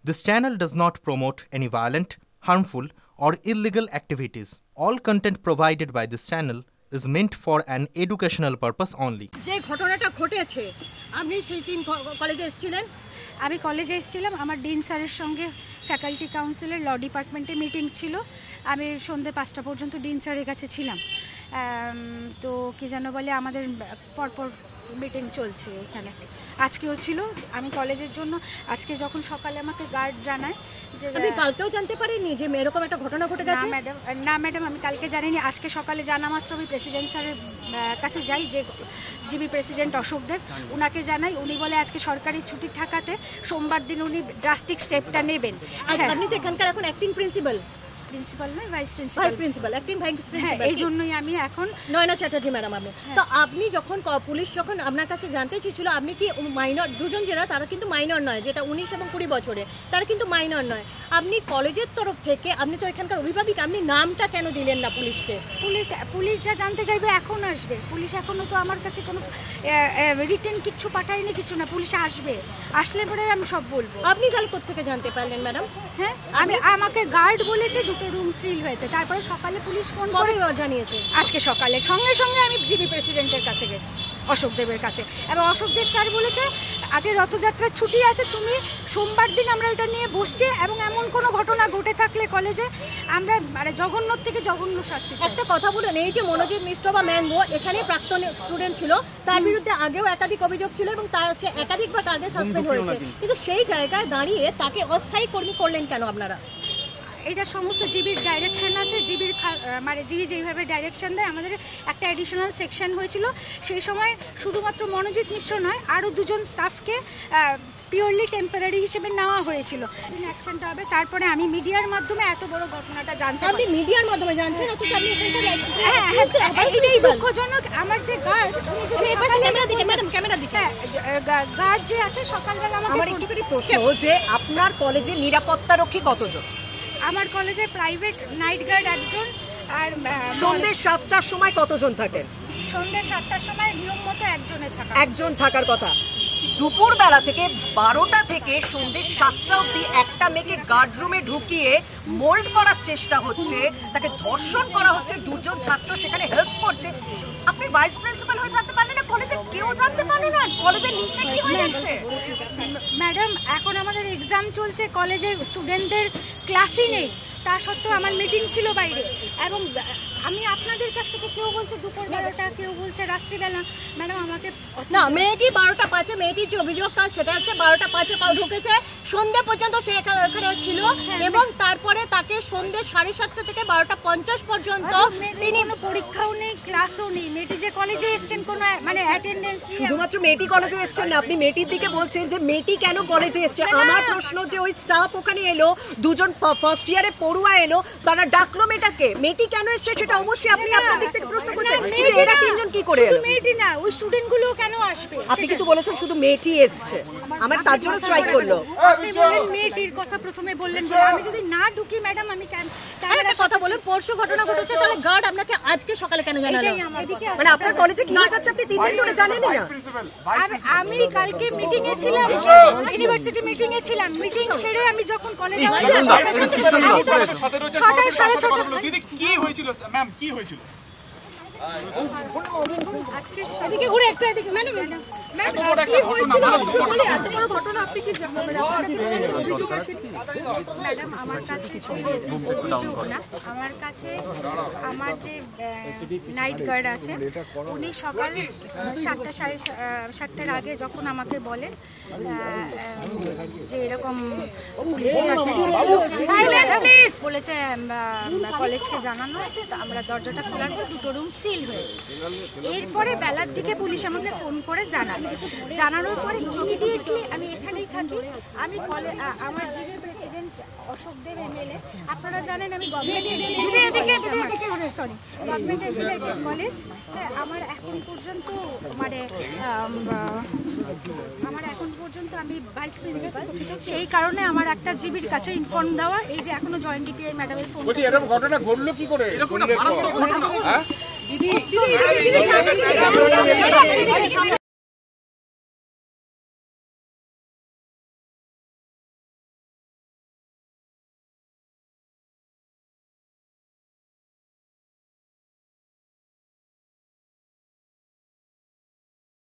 This channel does not promote any violent, harmful, or illegal activities. All content provided by this channel is meant for an educational purpose only. যে ঘটনাটা ঘটেছে আপনি সেই দিন কলেজে এসেছিলেন? আমি কলেজে এসেছিলাম, আমার ডিন স্যারের সঙ্গে ফ্যাকাল্টি কাউন্সিলের ল ডিপার্টমেন্টে মিটিং ছিল। আমি সন্ধ্যে 5টা পর্যন্ত ডিন স্যারের কাছে ছিলাম। তো কি যেন বলে, আমাদের পরপর মিটিং চলছে এখানে। আজকেও ছিল। আমি কলেজের জন্য আজকে যখন সকালে আমাকে গার্ড জানায় যে আপনি কালকেও জানতে পারেননি যে এরকম একটা ঘটনা ঘটে গেছে? না ম্যাডাম, আমি কালকে জানিনি। আজকে সকালে জানা মাত্র আমি প্রেসিডেন্ট স্যারের কাছে যাই, যে জিবি প্রেসিডেন্ট অশোক দেব, ওনাকে জানাই। উনি বলে আজকে সরকারি ছুটি থাকাতে সোমবার দিন উনি ড্রাস্টিক স্টেপটা নেবেন। আপনি তো এখানকার এখন অ্যাক্টিং প্রিন্সিপাল নয়, vice principal acting vice principal. এই জন্যই আমি এখন নয়না চ্যাটার্জি ম্যাডাম। আপনি তো আপনি যখন পুলিশ যখন আপনার কাছে জানতে চেয়েছিল, আপনি কি মাইনর, দুজন যারা তারা কিন্তু মাইনর নয়, যেটা 19 এবং 20 বছরে, তারা কিন্তু মাইনর নয়, আপনি কলেজের তরফ থেকে, আপনি তো এখানকার অভিভাবক, আপনি নামটা কেন দিলেন না পুলিশকে? পুলিশ যা জানতে চাইবে এখন আসবে। পুলিশ এখনো তো আমার কাছে কোনো রিটেন কিচ্ছু পাঠায়নি, কিছু না। পুলিশ আসলে পরে আমি সব বলবো। আপনি তাহলে কোত্থেকে জানতে পারলেন ম্যাডাম? হ্যাঁ, আমাকে গার্ড বলেছে দুটো রুম সিল হয়েছে। তারপরে সকালে পুলিশ ফোন করে জানিয়েছে। আজকে সকালে সঙ্গে সঙ্গে আমি জিবি প্রেসিডেন্টের কাছে গেছি, অশোক দেবের কাছে। এবং অশোক দেব স্যার বলেছে আজকে রথযাত্রার ছুটি আছে, তুমি সোমবার দিন আমরা এটা নিয়ে বসছি, এবং এমন কোনো ঘটনা ঘটে থাকলে কলেজে আমরা মানে জঘন্য থেকে জঘন্য শাস্তি চাই। একটা কথা বলুন, এই যে মনোজিৎ মিশ্র বা ম্যাঙ্গো এখানে প্রাক্তন স্টুডেন্ট ছিল, তার বিরুদ্ধে আগেও একাধিক অভিযোগ ছিল এবং তার সে একাধিকবার আগে সাসপেন্ড হয়েছে, কিন্তু সেই জায়গায় দাঁড়িয়ে তাকে অস্থায়ী কর্মী করলেন কেন আপনারা? এটা সমস্ত জিবির ডাইরেকশন আছে। মানে জিবি যেইভাবে ডাইরেকশন দেয়, আমাদের একটা অ্যাডিশনাল সেকশন হয়েছিল। সেই সময় শুধুমাত্র মনোজিৎ মিশ্র নয়, আরও দুজন স্টাফকে পিওরলি টেম্পোরারি হিসেবে নেওয়া হয়েছিল। অ্যাকশনটা হবে। তারপরে আমি মিডিয়ার মাধ্যমে এত বড় ঘটনাটা জানতে পারি। আপনি মিডিয়ার মাধ্যমে জানছেন? অথচ আপনি এটাই দুঃখজনক। আমার যে গার্ড, ক্যামেরা দিকে গার্ড যে আছে, সকালবেলা আমার একটুখানি প্রশ্ন, যে আপনার কলেজের নিরাপত্তা রক্ষী কতজন? আমার কলেজে প্রাইভেট নাইট গার্ড একজন। আর সন্ধ্যে 7টার সময় কতজন থাকেন? সন্ধ্যে 7টার সময় নিয়ম মতো একজন থাকার কথা। দুপুর বেলা থেকে 12টা থেকে সন্ধ্যে 7টা অবধি একটা মেয়েকে গার্ড রুমে ঢুকিয়ে মোল্ড করার চেষ্টা হচ্ছে, তাকে ধর্ষণ করা হচ্ছে, দুজন ছাত্র সেখানে হেল্প করছে। আপনি ভাইস প্রিন্সিপাল হয়ে জানতে পারলেন না, কলেজে কেউ জানতে পারলে না কলেজের নিচে কি হয়ে যাচ্ছে? ম্যাডাম, এখন আমাদের এক্সাম চলছে, কলেজে স্টুডেন্টদের ক্লাসই নেই। তা সত্ত্বেও আমার মিটিং ছিল বাইরে, এবং আমি আপনাদের কাছ থেকে, কেউ বলছে দুপুর বেলাটা, কেউ বলছে রাত্রিবেলা। ম্যাডাম আমাকে না, মেয়েটি 12টা 5-এ, মেয়েটির যে অভিযোগ তার সেটা হচ্ছে 12টা 5-এ ঢুকেছে, সন্ধ্যে পর্যন্ত সে এখানে ছিল, এবং তারপরে তাকে সন্ধ্যে 7:30 থেকে 12:50 পর্যন্ত তিনি পরীক্ষাও নেই, ক্লাসও নেই। মেয়েটি যে কলেজে এসছেন কোনো মানে অ্যাটেন্ডেন্স, শুধুমাত্র মেয়েটি কলেজে এসছেন না, আপনি মেয়েটির দিকে বলছেন যে মেয়েটি কেন কলেজে এসছে। আমার প্রশ্ন যে ওই স্টাফ ওখানে এলো, দুজন ফার্স্ট ইয়ারে পড়ুয়া এলো, তারা ডাকলো মেয়েটাকে, মেয়েটি কেন এসছে সেটা অবশ্যই আপনি আপনার দিক থেকে প্রশ্ন করছেন। এরা তিনজন কি করে এলো? মেয়েটি না, ওই স্টুডেন্টগুলো কেন আসবে? আপনি কিন্তু বলেছেন শুধু মেয়েটি এসছে, আমার তার জন্য স্ট্রাইক করলো। আপনি বলেন মেয়েটির কথা প্রথমে বললেন, আমি যদি না ঢুকি ম্যাডাম, আমি কেন? একটা কথা বলুন, পরশু ঘটনা ঘটেছে, তাহলে গার্ড আপনাকে আজকে সকালে কেন জানালো? মানে আপনার কলেজে কি হয়ে যাচ্ছে আপনি 3 দিন ধরে জানেনই না? আমি কালকে মিটিং এ ছিলাম, ইউনিভার্সিটি মিটিং এ ছিলাম। মিটিং সেরে আমি যখন কলেজে আসলাম, আমি তো 6টা 6:30। দিদি কি হয়েছিল ম্যাম, কি হয়েছিল? আজকে এদিকে ঘুরে একটু এদিকে ম্যাডাম, এত বড় একটা ঘটনা, এত বড় ঘটনা আপনি কি জানেন? ম্যাডাম, আমার কাছে অভিযোগ না, আমার কাছে আমার যে নাইট গার্ড আছে, উনি সকাল 7টা 7:30 আগে যখন আমাকে বলেন যে এরকম পুলিশ বলেছে কলেজকে জানানো আছে, তো আমরা দরজাটা খোলার পর দুটো রুম সিল হয়েছে। এরপরে বেলার দিকে পুলিশ আমাকে ফোন করে জানানোর পরে ইমিডিয়েটলি আমি এখানেই থাকি। আমি আমার জিবি প্রেসিডেন্ট অশোক দেব এমএলএ, আপনারা জানেন আমি গভর্নমেন্ট এফিলিয়েটেড কলেজ। আমার এখন পর্যন্ত আমি ভাইস প্রিন্সিপাল, সেই কারণে আমার একটা জিবির কাছে ইনফর্ম দেওয়া, এই যে এখনো জয়েন্ট ডিপিআই ম্যাডামের ফোন। বলছি এরকম ঘটনা ঘটলো কি করে? এরকম ঘটনা, হ্যাঁ দিদি